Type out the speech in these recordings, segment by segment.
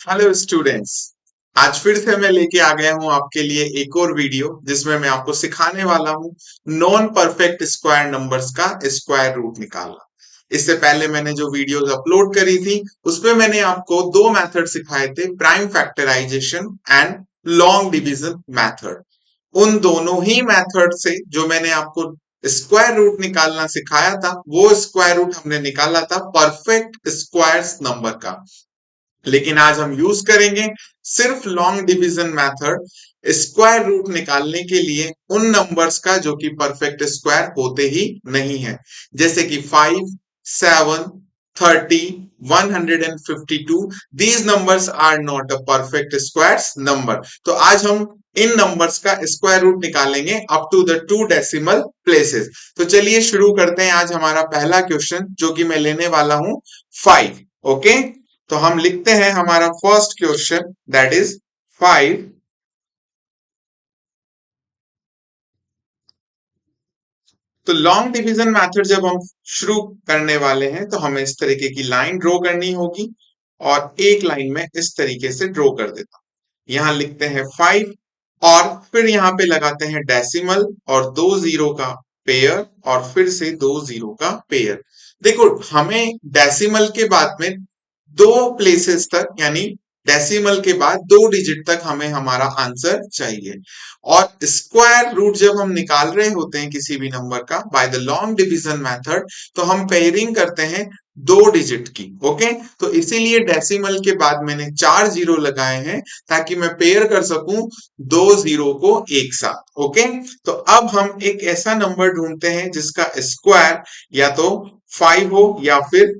Hello students. आज फिर से मैं लेके आ गया हूं आपके लिए एक और वीडियो जिसमें मैं आपको सिखाने वाला हूं नॉन परफेक्ट स्क्वायर नंबर्स का स्क्वायर रूट निकालना। इससे पहले मैंने जो वीडियोस अपलोड करी थी उसमें मैंने आपको दो मेथड सिखाए थे, prime factorization and long division method. उन दोनों ही मेथड से जो मैंने आपको स्क्वायर रूट निकालना सिखाया था वो स्क्वायर रूट हमने निकाला था परफेक्ट स्क्वायर्स नंबर का। लेकिन आज हम यूज करेंगे सिर्फ long division method square root निकालने के लिए उन नंबर्स का जो कि परफेक्ट स्क्वायर होते ही नहीं है, जैसे कि 5, 7, 30, 152। These numbers are not a perfect square number. तो आज हम इन नंबर्स का स्क्वायर रूट निकालेंगे up to the 2 decimal places. तो चलिए शुरू करते हैं। आज हमारा पहला क्वेश्चन जो कि मैं लेने वाला हूं 5। ओके, तो हम लिखते हैं हमारा फर्स्ट क्वेश्चन दैट इज 5। तो लॉन्ग डिवीजन मेथड जब हम शुरू करने वाले हैं तो हमें इस तरीके की लाइन ड्रॉ करनी होगी और एक लाइन में इस तरीके से ड्रॉ कर देता हूं। यहां लिखते हैं 5 और फिर यहां पे लगाते हैं डेसिमल और 2 जीरो का पेयर और फिर से 2 जीरो का पेयर। देखो, हमें डेसिमल के बाद में दो प्लेसेस तक यानी डेसिमल के बाद 2 डिजिट तक हमें हमारा आंसर चाहिए। और स्क्वायर रूट जब हम निकाल रहे होते हैं किसी भी नंबर का by the long division method तो हम पेयरिंग करते हैं 2 डिजिट की। ओके, तो इसीलिए डेसिमल के बाद मैंने 4 जीरो लगाए हैं ताकि मैं पेयर कर सकूं 2 जीरो को एक साथ। ओके, तो अब हम एक ऐसा नंबर ढूंढते हैं जिसका स्क्वायर या तो 5 हो या फिर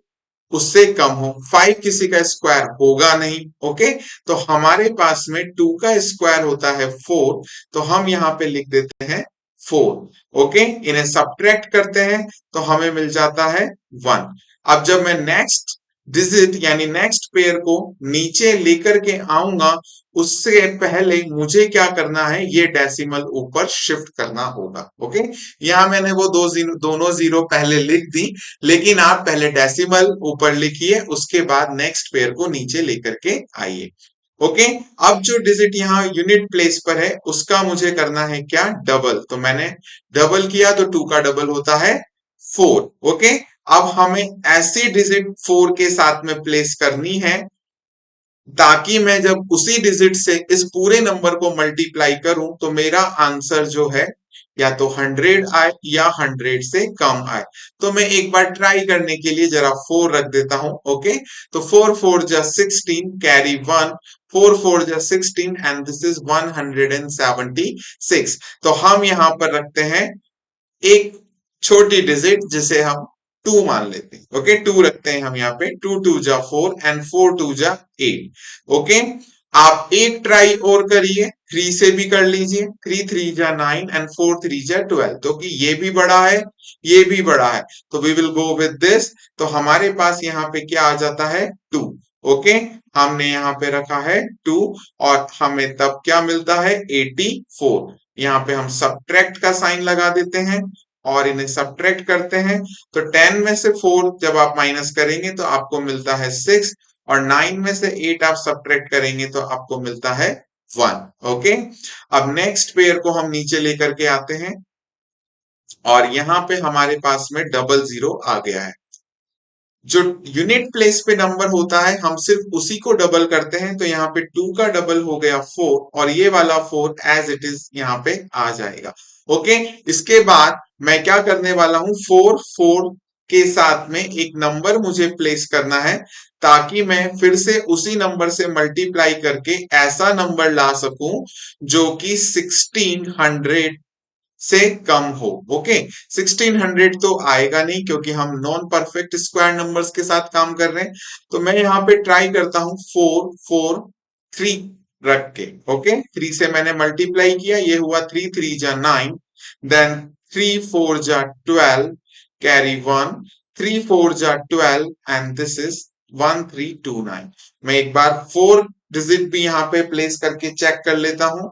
उससे कम हो। 5 किसी का स्क्वायर होगा नहीं। ओके, तो हमारे पास में 2 का स्क्वायर होता है 4, तो हम यहां पे लिख देते हैं 4। ओके, इन्हें सब्ट्रैक्ट करते हैं तो हमें मिल जाता है 1। अब जब मैं नेक्स्ट डिजिट यानी नेक्स्ट पेयर को नीचे लेकर के आऊंगा उससे पहले मुझे क्या करना है, ये डेसिमल ऊपर शिफ्ट करना होगा। ओके, यहां मैंने वो दोनों जीरो पहले लिख दी, लेकिन आप पहले डेसिमल ऊपर लिखिए उसके बाद नेक्स्ट पेयर को नीचे लेकर के आइए। ओके, अब जो डिजिट यहाँ यूनिट प्लेस पर है उसका मुझे करना है क्या, डबल। तो मैंने डबल किया तो 2 का डबल होता है 4। ओके, अब हमें ऐसी डिजिट 4 के साथ में प्लेस करनी है ताकि मैं जब उसी डिजिट से इस पूरे नंबर को मल्टीप्लाई करूं तो मेरा आंसर जो है या तो 100 आए या 100 से कम आए। तो मैं एक बार ट्राई करने के लिए जरा 4 रख देता हूं। ओके, तो 4 4 जा 16 कैरी 1, 4 4 जा 16 एंड दिस इज 176। तो हम यहां पर रखते हैं एक छोटी डिजिट जिसे हम 2 मान लेते हैं। ओके, 2 रखते हैं हम यहाँ पे। 2 2 जा 4 एंड 4 2 जा 8। ओके, आप एक ट्राई और करिए, 3 से भी कर लीजिए। 3 3 जा 9 एंड 4 3 जा 12। तो कि ये भी बड़ा है, ये भी बड़ा है, तो we will go with this. तो हमारे पास यहाँ पे क्या आ जाता है 2। ओके, हमने यहाँ पे रखा है 2 और हमें तब क्या मिलता है 84। यहाँ पे हम सब्ट्रैक्ट का साइन लगा देते हैं और इन्हें सब्ट्रैक्ट करते हैं। तो 10 में से 4 जब आप माइनस करेंगे तो आपको मिलता है 6 और 9 में से 8 आप सब्ट्रैक्ट करेंगे तो आपको मिलता है 1। ओके, अब नेक्स्ट पेयर को हम नीचे लेकर के आते हैं और यहाँ पे हमारे पास में डबल जीरो आ गया है। जो यूनिट प्लेस पे नंबर होता है हम सिर्फ उसी को डबल करते हैं, तो यहाँ पे 2 का डबल हो गया 4 और ये वाला 4 एज इट इज यहाँ पे आ जाएगा। ओके, इसके बाद मैं क्या करने वाला हूं, 4 4 के साथ में एक नंबर मुझे प्लेस करना है ताकि मैं फिर से उसी नंबर से मल्टीप्लाई करके ऐसा नंबर ला सकूं जो कि 1600 से कम हो। ओके, 1600 तो आएगा नहीं क्योंकि हम नॉन परफेक्ट स्क्वायर नंबर्स के साथ काम कर रहे हैं। तो मैं यहाँ पे ट्राई करता हूं 4 4 3 रख के। ओके, 3 से मैंने मल्टीप्लाई किया, ये हुआ 3 3 जा 9, देन 3 4 जा 12 कैरी 1, 3 4 जा 12 एंड दिस इज 1329। मैं एक बार 4 डिजिट भी यहाँ पे प्लेस करके चेक कर लेता हूं,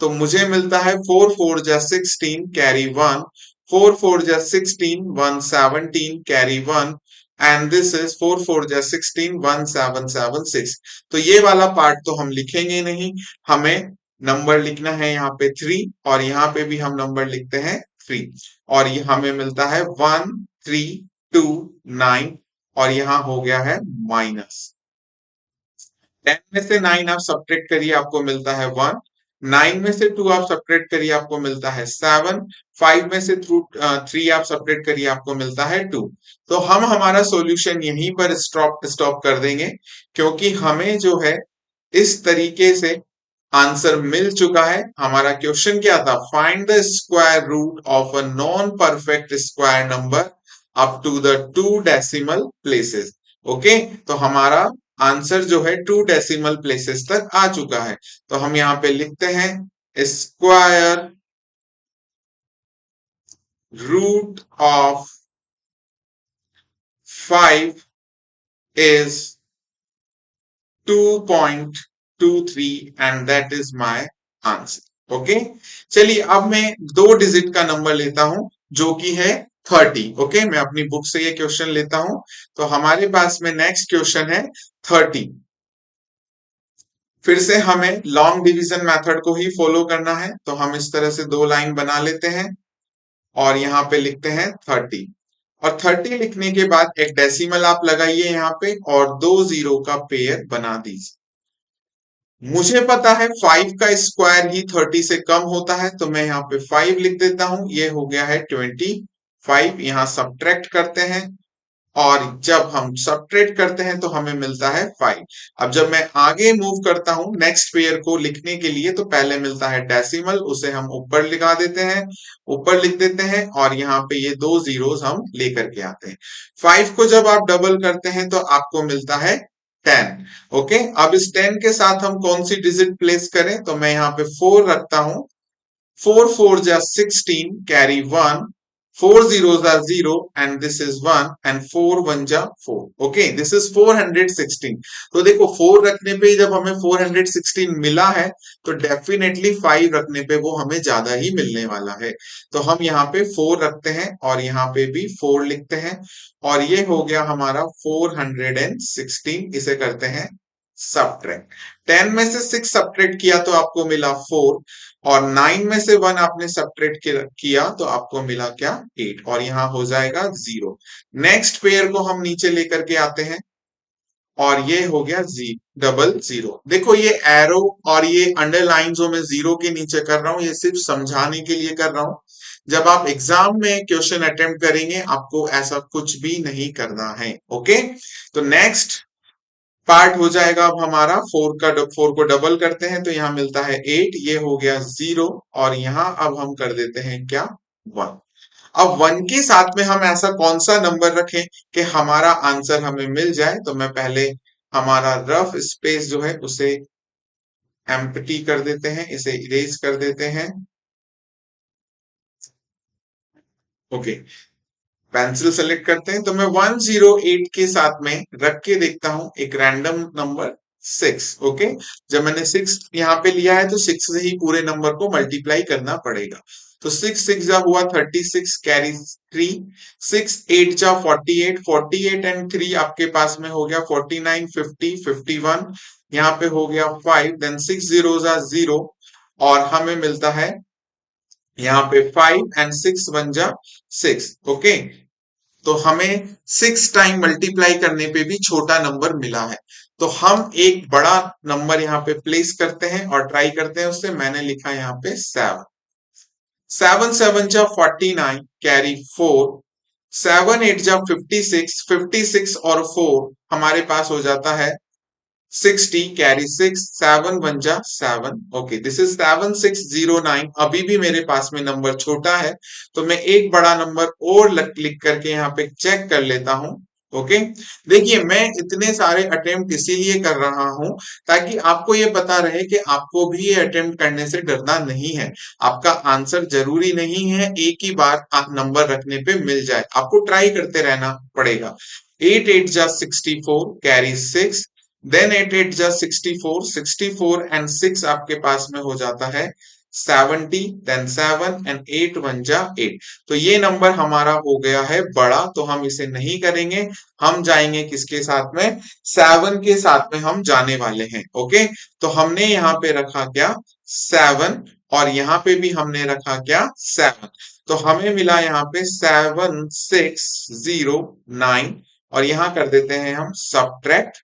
तो मुझे मिलता है 4 4 जा 16 कैरी 1, 4 4 जा 16 117 कैरी 1, एंड दिस इज 4 4 जा 16 1776। तो ये वाला पार्ट तो हम लिखेंगे नहीं, हमें नंबर लिखना है यहाँ पे 3 और यहाँ पे भी हम नंबर लिखते हैं 3 और ये हमें मिलता है 1 3 2 9 और यहाँ हो गया है माइनस 10 में से 9 आप सब्ट्रैक्ट करिए आपको मिलता है 1, 9 में से 2 आप सब्ट्रैक्ट करिए आपको मिलता है 7, 5 में से 3 आप सब्ट्रैक्ट करिए आपको मिलता है 2। तो हम हमारा सॉल्यूशन यहीं पर स्टॉप स्टॉप कर देंगे क्योंकि हमें जो है इस तरीके से आंसर मिल चुका है। हमारा क्वेश्चन क्या था, find the square root of a non perfect square number up to the 2 decimal places. Okay, तो हमारा आंसर जो है 2 डेसिमल प्लेसेस तक आ चुका है। तो हम यहाँ पे लिखते हैं square root of 5 is 2.23 and that is my answer. Okay, चलिए अब मैं 2 डिजिट का नंबर लेता हूं जो कि है 30। ओके, मैं अपनी बुक से ये क्वेश्चन लेता हूं। तो हमारे पास में नेक्स्ट क्वेश्चन है 30। फिर से हमें लॉन्ग डिवीजन मेथड को ही फॉलो करना है, तो हम इस तरह से 2 लाइन बना लेते हैं और यहाँ पे लिखते हैं 30 और 30 लिखने के बाद एक डेसिमल आप लगाइए यहाँ पे और 2 जीरो का पेयर बना दीजिए। मुझे पता है 5 का स्क्वायर ही 30 से कम होता है, तो मैं यहाँ पे 5 लिख देता हूं। ये हो गया है 25। यहाँ सब्ट्रैक्ट करते हैं और जब हम सब्ट्रैक्ट करते हैं तो हमें मिलता है 5। अब जब मैं आगे मूव करता हूं नेक्स्ट पेयर को लिखने के लिए, तो पहले मिलता है डेसिमल, उसे हम ऊपर लगा देते हैं, ऊपर लिख देते हैं और यहाँ पे ये 2 जीरोस हम लेकर के आते हैं। 5 को जब आप डबल करते हैं तो आपको मिलता है 10। ओके, अब इस 10 के साथ हम कौन सी डिजिट प्लेस करें, तो मैं यहाँ पे 4 रखता हूं। 4 4 जा 16 carry 1, 4 zeros are 0 and this is 1 and 4 1 जा 4। Okay, this is 416। तो देखो 4 रखने पे जब हमें 416 मिला है तो डेफिनेटली 5 रखने पे वो हमें ज्यादा ही मिलने वाला है। तो हम यहाँ पे 4 रखते हैं और यहाँ पे भी 4 लिखते हैं और ये हो गया हमारा 416। इसे करते हैं सब्ट्रैक्ट। 10 में से 6 सब्ट्रैक्ट किया तो आपको मिला 4 और 9 में से 1 आपने सब्ट्रैक्ट किया तो आपको मिला क्या, 8 और यहाँ हो जाएगा 0। नेक्स्ट पेयर को हम नीचे लेकर के आते हैं और ये हो गया डबल जीरो। देखो ये एरो और ये अंडरलाइन जो मैं जीरो के नीचे कर रहा हूं ये सिर्फ समझाने के लिए कर रहा हूं। जब आप एग्जाम में क्वेश्चन अटेम्प्ट करेंगे आपको ऐसा कुछ भी नहीं करना है। ओके, तो नेक्स्ट पार्ट हो जाएगा अब हमारा 4 को डबल करते हैं तो यहाँ मिलता है 8, ये हो गया 0 और यहाँ अब हम कर देते हैं क्या, 1। अब 1 के साथ में हम ऐसा कौन सा नंबर रखें कि हमारा आंसर हमें मिल जाए, तो मैं पहले हमारा रफ स्पेस जो है उसे एम्प्टी कर देते हैं, इसे इरेज कर देते हैं। ओके, पेंसिल सेलेक्ट करते हैं तो मैं 108 के साथ में रख के देखता हूं एक रैंडम नंबर 6। ओके, जब मैंने 6 यहाँ पे लिया है तो 6 से ही पूरे नंबर को मल्टीप्लाई करना पड़ेगा। तो 6 6 जा हुआ 36 कैरी 3, 6 8 जा 48, 48 एंड 3 आपके पास में हो गया 49, 50 51, यहाँ पे हो गया 5, देन 6 जीरो जा 0 और हमें मिलता है यहाँ पे 5 एंड 6 1 जा 6। ओके, तो हमें 6 टाइम मल्टीप्लाई करने पे भी छोटा नंबर मिला है, तो हम एक बड़ा नंबर यहाँ पे प्लेस करते हैं और ट्राई करते हैं उससे। मैंने लिखा यहाँ पे 7, 7 7 जा 49 कैरी 4, 7 8 जा 56, 56 और 4 हमारे पास हो जाता है 60 कैरी 6, 7 1 जा 7। Okay, this is 7609। अभी भी मेरे पास में नंबर छोटा है तो मैं एक बड़ा नंबर और लिख करके यहाँ पे चेक कर लेता हूं। ओके, देखिए मैं इतने सारे अटेम्प्ट इसीलिए कर रहा हूं ताकि आपको ये पता रहे कि आपको भी ये अटेम्प्ट करने से डरना नहीं है। आपका आंसर जरूरी नहीं है एक ही बार नंबर रखने पे मिल जाए, आपको ट्राई करते रहना पड़ेगा। 8 8 जा 64 कैरी 6, देन 8 8 जा 64, 64 एंड 6 आपके पास में हो जाता है 70 देन 7 एंड 8 1 जा 8। तो ये नंबर हमारा हो गया है बड़ा, तो हम इसे नहीं करेंगे। हम जाएंगे किसके साथ में, 7 के साथ में हम जाने वाले हैं। ओके, तो हमने यहाँ पे रखा क्या, 7, और यहाँ पे भी हमने रखा क्या, 7। तो हमें मिला यहाँ पे 7609, और यहाँ कर देते हैं हम सब्ट्रैक्ट।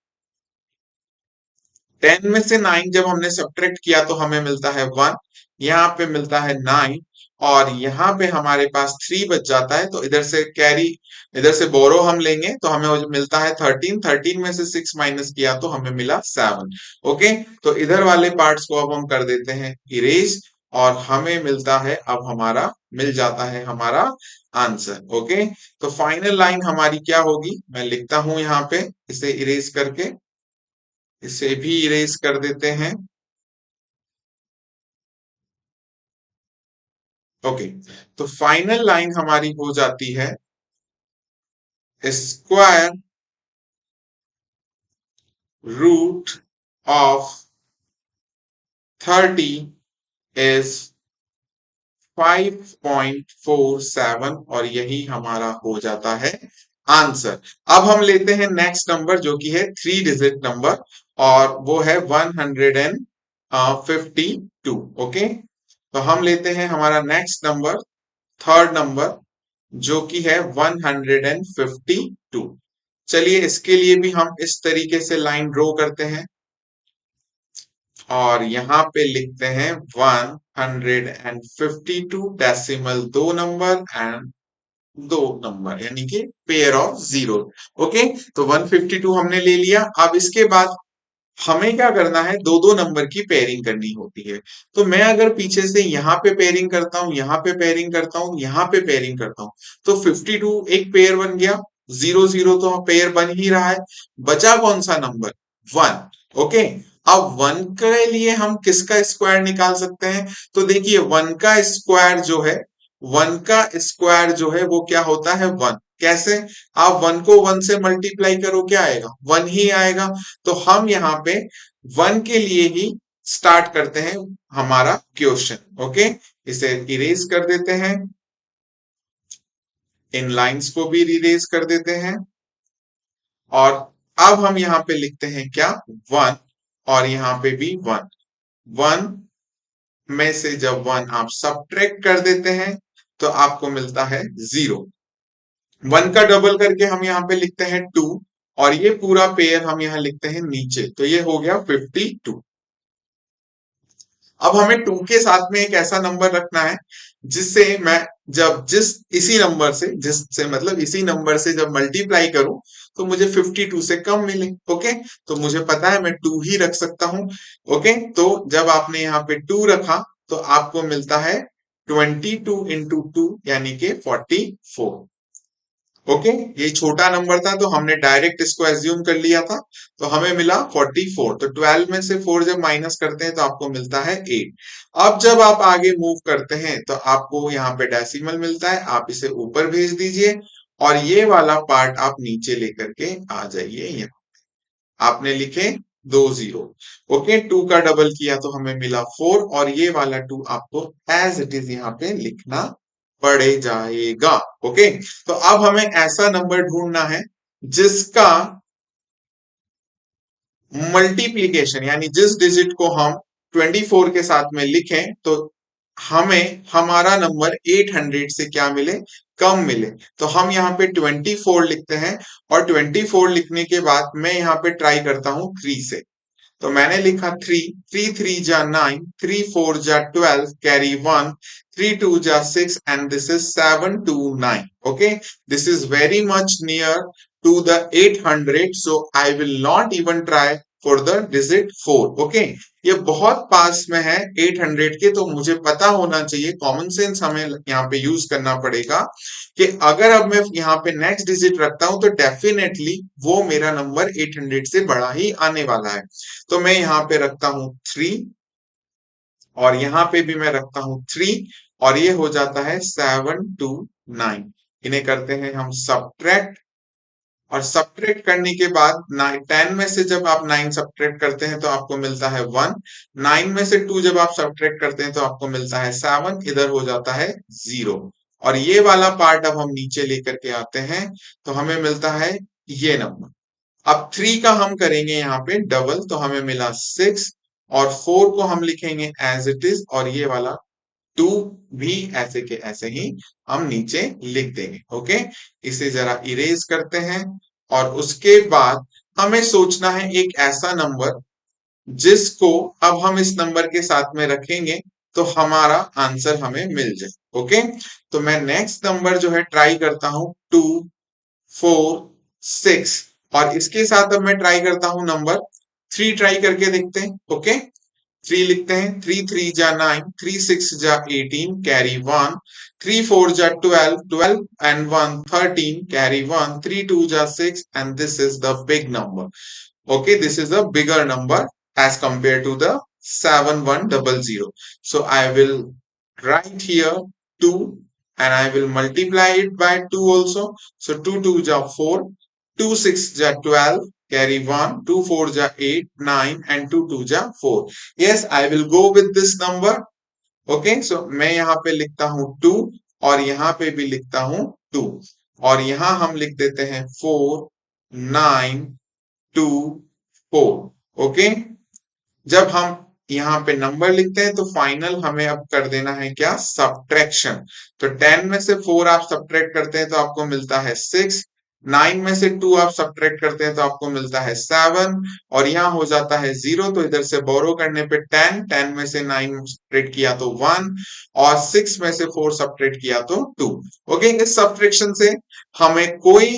10 में से 9 जब हमने सब्ट्रैक्ट किया तो हमें मिलता है 1, यहाँ पे मिलता है 9, और यहाँ पे हमारे पास 3 बच जाता है। तो इधर से कैरी, इधर से बोरो हम लेंगे तो हमें मिलता है 13। 13 में से 6 माइनस किया तो हमें मिला 7। ओके, तो इधर वाले पार्ट्स को अब हम कर देते हैं इरेज, और हमें मिलता है, अब हमारा मिल जाता है हमारा आंसर। ओके, तो फाइनल लाइन हमारी क्या होगी, मैं लिखता हूं यहाँ पे इसे इरेज करके, इसे भी इरेज कर देते हैं। ओके, तो फाइनल लाइन हमारी हो जाती है, स्क्वायर रूट ऑफ 30 इज 5.47, और यही हमारा हो जाता है आंसर। अब हम लेते हैं नेक्स्ट नंबर जो कि है 3 डिजिट नंबर, और वो है 152। ओके, तो हम लेते हैं हमारा नेक्स्ट नंबर, थर्ड नंबर, जो कि है 152। चलिए इसके लिए भी हम इस तरीके से लाइन ड्रॉ करते हैं, और यहाँ पे लिखते हैं 152 डेसिमल 2 नंबर एंड 2 नंबर, यानी कि पेयर ऑफ जीरो। ओके, तो 152 हमने ले लिया। अब इसके बाद हमें क्या करना है, दो दो नंबर की पेयरिंग करनी होती है। तो मैं अगर पीछे से यहाँ पे पेयरिंग करता हूँ, यहाँ पे पेयरिंग करता हूँ, यहाँ पे पेयरिंग करता हूँ, तो 52 एक पेयर बन गया, 00 तो पेयर बन ही रहा है। बचा कौन सा नंबर, 1। ओके, अब 1 के लिए हम किसका स्क्वायर निकाल सकते हैं, तो देखिए 1 का स्क्वायर जो है, 1 का स्क्वायर जो है वो क्या होता है, 1। कैसे, आप 1 को 1 से मल्टीप्लाई करो, क्या आएगा, 1 ही आएगा। तो हम यहाँ पे 1 के लिए ही स्टार्ट करते हैं हमारा क्वेश्चन। ओके, इसे इरेज कर देते हैं, इन लाइंस को भी इरेज कर देते हैं, और अब हम यहाँ पे लिखते हैं क्या, 1, और यहाँ पे भी 1। 1 में से जब 1 आप सब्ट्रैक्ट कर देते हैं तो आपको मिलता है 0। 1 का डबल करके हम यहाँ पे लिखते हैं 2, और ये पूरा पेयर हम यहाँ लिखते हैं नीचे, तो ये हो गया 52। अब हमें 2 के साथ में एक ऐसा नंबर रखना है जिससे मैं जब इसी नंबर से, जिससे मतलब इसी नंबर से जब मल्टीप्लाई करूं तो मुझे 52 से कम मिले। ओके, तो मुझे पता है मैं 2 ही रख सकता हूं। ओके, तो जब आपने यहाँ पे 2 रखा तो आपको मिलता है 22 इंटू 2, यानी कि 44। ओके, ये छोटा नंबर था तो हमने डायरेक्ट इसको एज्यूम कर लिया था, तो हमें मिला 44। तो 12 में से 4 जब माइनस करते हैं तो आपको मिलता है 8। अब जब आप आगे मूव करते हैं तो आपको यहाँ पे डेसिमल मिलता है, आप इसे ऊपर भेज दीजिए, और ये वाला पार्ट आप नीचे लेकर के आ जाइए। यहाँ आपने लिखे 2 जीरो। ओके, 2 का डबल किया तो हमें मिला 4, और ये वाला 2 आपको एज इट इज यहाँ पे लिखना पड़े जाएगा। ओके, तो अब हमें ऐसा नंबर ढूंढना है जिसका मल्टीप्लीकेशन, यानी जिस डिजिट को हम 24 के साथ में लिखें तो हमें हमारा नंबर 800 से क्या मिले, कम मिले। तो हम यहाँ पे 24 लिखते हैं, और 24 लिखने के बाद मैं यहाँ पे ट्राई करता हूं 3 से। तो मैंने लिखा 3, 3 3 जा 9, 3 4 जा 12, कैरी 1, 3 2 जा 6, and this is 729। Okay, this is very much near to the 800, so I will not even try for the digit 4। Okay, ये बहुत पास में है 800 के, तो मुझे पता होना चाहिए, कॉमन सेंस हमें यहाँ पे यूज करना पड़ेगा कि अगर अब मैं यहाँ पे नेक्स्ट डिजिट रखता हूं तो डेफिनेटली वो मेरा नंबर 800 से बड़ा ही आने वाला है। तो मैं यहाँ पे रखता हूं 3, और यहाँ पे भी मैं रखता हूं 3, और ये हो जाता है 729। इन्हें करते हैं हम सब्ट्रैक्ट, और सब्ट्रैक्ट करने के बाद 10 में से जब आप 9 सब्ट्रैक्ट करते हैं तो आपको मिलता है 1, 9 में से 2 जब आप सब्ट्रैक्ट करते हैं तो आपको मिलता है 7, इधर हो जाता है 0। और ये वाला पार्ट अब हम नीचे लेकर के आते हैं तो हमें मिलता है ये नंबर। अब 3 का हम करेंगे यहाँ पे डबल, तो हमें मिला 6, और 4 को हम लिखेंगे एज इट इज, और ये वाला 2 भी ऐसे के ऐसे ही हम नीचे लिख देंगे। ओके, इसे जरा इरेज करते हैं। और उसके बाद हमें सोचना है एक ऐसा नंबर जिसको अब हम इस नंबर के साथ में रखेंगे तो हमारा आंसर हमें मिल जाए। ओके, तो मैं नेक्स्ट नंबर जो है ट्राई करता हूं 2, 4, 6, और इसके साथ अब मैं ट्राई करता हूं नंबर 3, ट्राई करके देखते हैं। ओके, 3 लिखते हैं, 3 3 जा 9, 3 6 जा 18, कैरी 1, 3 4 जा 12, 12 and 1 13, कैरी 1, 3 2 जा 6, and this is the big number. Okay, this is a bigger number as compared to the 7100. So I will write here 2 and I will multiply it by 2 also. So 2 2 ja 4, 2 6 ja 12, carry 1, 2 4 ja 8, 9 and 2 2 ja 4. Yes, I will go with this number. Okay, so मैं यहाँ पे लिखता हूँ 2 और यहाँ पे भी लिखता हूँ 2, और यहाँ हम लिख देते हैं 4 9 2 4। ओके, जब हम यहाँ पे नंबर लिखते हैं तो फाइनल हमें अब कर देना है क्या, सब्ट्रैक्शन। तो 10 में से 4 आप सब्ट्रैक्ट करते हैं तो आपको मिलता है 6, 9 में से 2 आप सब्ट्रैक्ट करते हैं तो आपको मिलता है 7, और यहाँ हो जाता है 0, तो इधर से बोरो करने पे 10, 10 में से 9 सब्ट्रैक्ट किया तो 1, और 6 में से 4 सब्ट्रैक्ट किया तो 2। ओके, इस सब्ट्रैक्शन से हमें कोई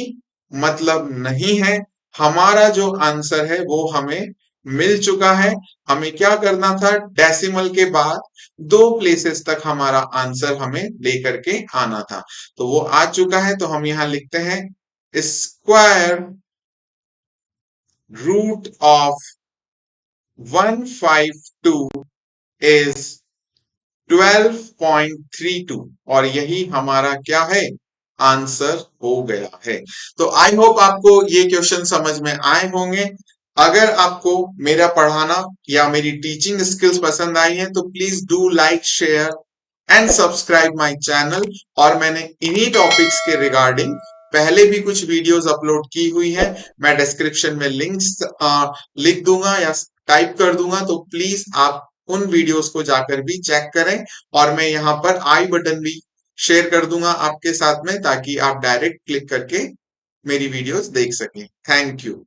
मतलब नहीं है, हमारा जो आंसर है वो हमें मिल चुका है। हमें क्या करना था, डेसिमल के बाद 2 प्लेसेस तक हमारा आंसर हमें लेकर के आना था, तो वो आ चुका है। तो हम यहां लिखते हैं स्क्वायर रूट ऑफ 152 इज 12.32, और यही हमारा क्या है, आंसर हो गया है। तो आई होप आपको ये क्वेश्चन समझ में आए होंगे। अगर आपको मेरा पढ़ाना या मेरी टीचिंग स्किल्स पसंद आई है तो please do like, share and subscribe my channel. और मैंने इन्हीं टॉपिक्स के रिगार्डिंग पहले भी कुछ वीडियोस अपलोड की हुई है, मैं डिस्क्रिप्शन में लिंक्स लिख दूंगा या टाइप कर दूंगा, तो प्लीज आप उन वीडियोस को जाकर भी चेक करें। और मैं यहाँ पर आई बटन भी शेयर कर दूंगा आपके साथ में, ताकि आप डायरेक्ट क्लिक करके मेरी वीडियोस देख सकें। Thank you.